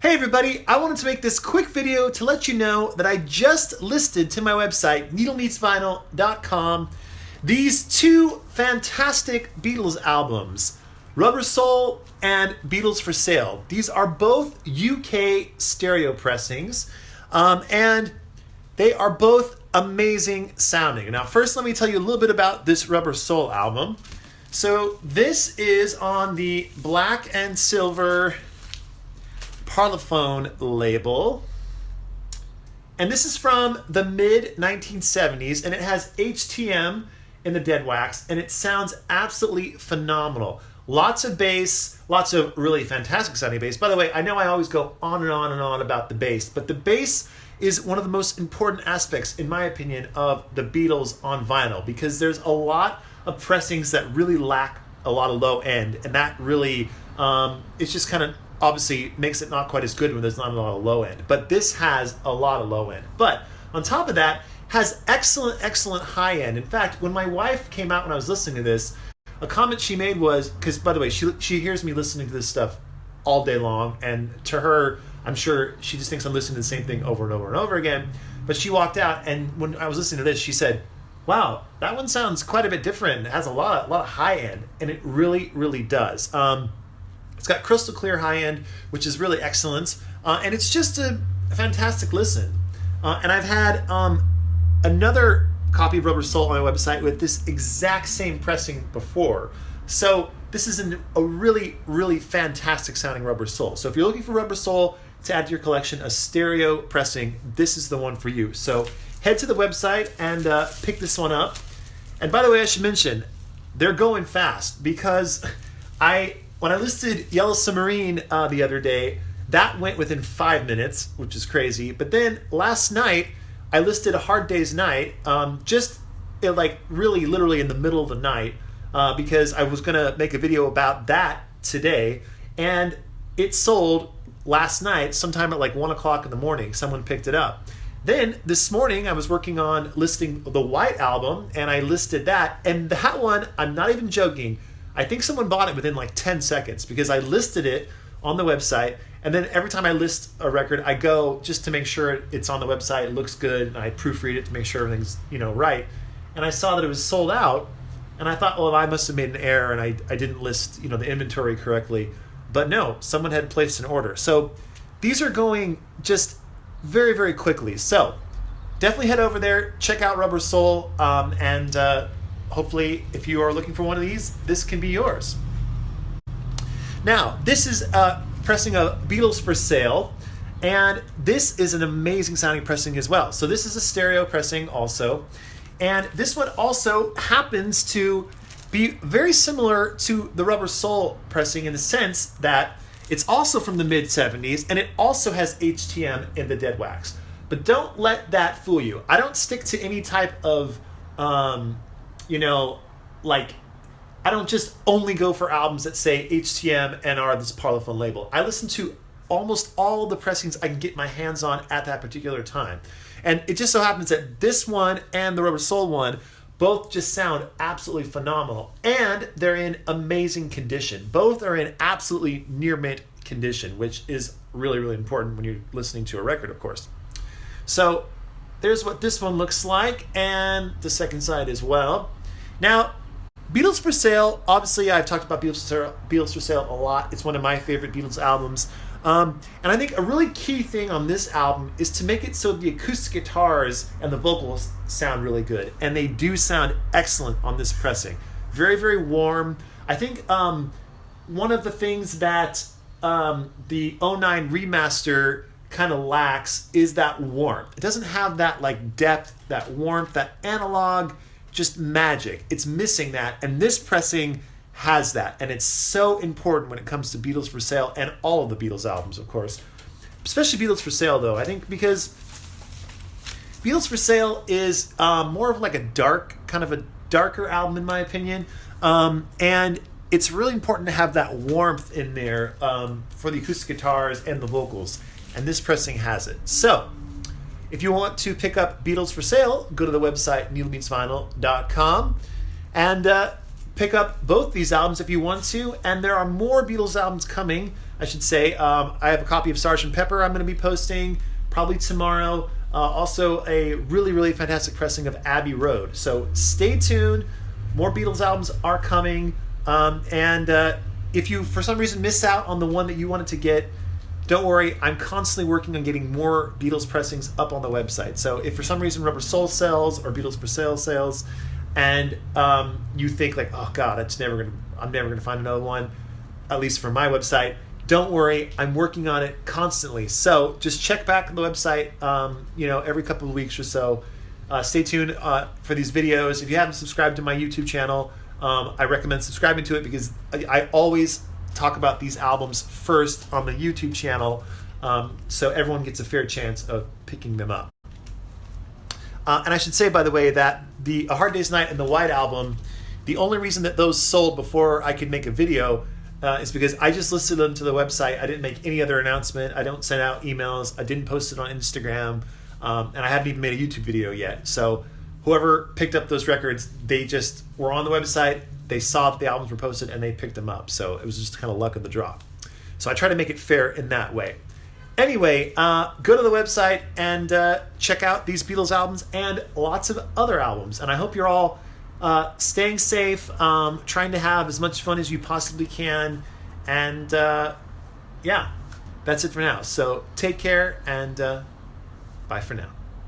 Hey everybody, I wanted to make this quick video to let you know that I just listed to my website, needlemeetsvinyl.com, these two fantastic Beatles albums, Rubber Soul and Beatles for Sale. These are both UK stereo pressings, and they are both amazing sounding. Now first let me tell you a little bit about this Rubber Soul album. So this is on the black and silver Parlophone label, and this is from the mid 1970s, and it has HTM in the dead wax, and it sounds absolutely phenomenal. Lots of bass, lots of really fantastic sounding bass. By the way, I know I always go on and on and on about the bass, but the bass is one of the most important aspects, in my opinion, of the Beatles on vinyl, because there's a lot of pressings that really lack a lot of low end, and that really it's just kind of obviously makes it not quite as good when there's not a lot of low end. But this has a lot of low end. But on top of that, has excellent high end. In fact, when my wife came out when I was listening to this, a comment she made was, because by the way, she hears me listening to this stuff all day long, and to her, I'm sure she just thinks I'm listening to the same thing over and over and over again. But she walked out, and when I was listening to this, she said, wow, that one sounds quite a bit different. It has a lot of high end, and it really does. It's got crystal clear high end, which is really excellent, and it's just a fantastic listen. And I've had another copy of Rubber Soul on my website with this exact same pressing before. So this is a really fantastic sounding Rubber Soul. So if you're looking for Rubber Soul to add to your collection, a stereo pressing, this is the one for you. So head to the website and pick this one up. And by the way, I should mention, they're going fast, because when I listed Yellow Submarine the other day, that went within 5 minutes, which is crazy. But then last night, I listed A Hard Day's Night, literally in the middle of the night, because I was going to make a video about that today. And it sold last night, sometime at 1 o'clock in the morning. Someone picked it up. Then this morning, I was working on listing the White Album, and I listed that. And that one, I'm not even joking, I think someone bought it within 10 seconds, because I listed it on the website, and then every time I list a record, I go just to make sure it's on the website, it looks good, and I proofread it to make sure everything's right. And I saw that it was sold out, and I thought, well, I must have made an error, and I didn't list the inventory correctly. But no, someone had placed an order. So these are going just very quickly. So definitely head over there, check out Rubber Soul, and hopefully, if you are looking for one of these, this can be yours. Now, this is pressing of Beatles for Sale, and this is an amazing sounding pressing as well. So this is a stereo pressing also, and this one also happens to be very similar to the Rubber Soul pressing in the sense that it's also from the mid-70s, and it also has HTM in the dead wax. But don't let that fool you. I don't stick to any type of I don't just only go for albums that say HTM and are this Parlophone label. I listen to almost all the pressings I can get my hands on at that particular time. And it just so happens that this one and the Rubber Soul one both just sound absolutely phenomenal. And they're in amazing condition. Both are in absolutely near mint condition, which is really important when you're listening to a record, of course. So there's what this one looks like, and the second side as well. Now, Beatles for Sale, obviously I've talked about Beatles for Sale a lot. It's one of my favorite Beatles albums. And I think a really key thing on this album is to make it so the acoustic guitars and the vocals sound really good. And they do sound excellent on this pressing. Very warm. I think one of the things that the '09 remaster kind of lacks is that warmth. It doesn't have that depth, that warmth, that analog just magic. It's missing that, and this pressing has that, and it's so important when it comes to Beatles for Sale and all of the Beatles albums, of course. Especially Beatles for Sale, though, I think, because Beatles for Sale is more of a darker album, in my opinion, and it's really important to have that warmth in there for the acoustic guitars and the vocals, and this pressing has it. So if you want to pick up Beatles for Sale, go to the website needlemeetsvinyl.com and pick up both these albums if you want to, and there are more Beatles albums coming, I should say. I have a copy of Sgt. Pepper I'm going to be posting probably tomorrow. Also a really, really fantastic pressing of Abbey Road. So stay tuned. More Beatles albums are coming. And if you, for some reason, missed out on the one that you wanted to get, don't worry. I'm constantly working on getting more Beatles pressings up on the website. So if for some reason Rubber Soul sells or Beatles for Sale sells, and you think like, oh God, I'm never gonna find another one, at least for my website, don't worry. I'm working on it constantly. So just check back on the website, every couple of weeks or so. Stay tuned for these videos. If you haven't subscribed to my YouTube channel, I recommend subscribing to it because I always talk about these albums first on the YouTube channel, so everyone gets a fair chance of picking them up. And I should say, by the way, that the A Hard Day's Night and the White Album, the only reason that those sold before I could make a video is because I just listed them to the website. I didn't make any other announcement. I don't send out emails. I didn't post it on Instagram. And I haven't even made a YouTube video yet. So whoever picked up those records, they just were on the website. They saw that the albums were posted and they picked them up. So it was just kind of luck of the draw. So I try to make it fair in that way. Anyway, go to the website and check out these Beatles albums and lots of other albums. And I hope you're all staying safe, trying to have as much fun as you possibly can. And yeah, that's it for now. So take care and bye for now.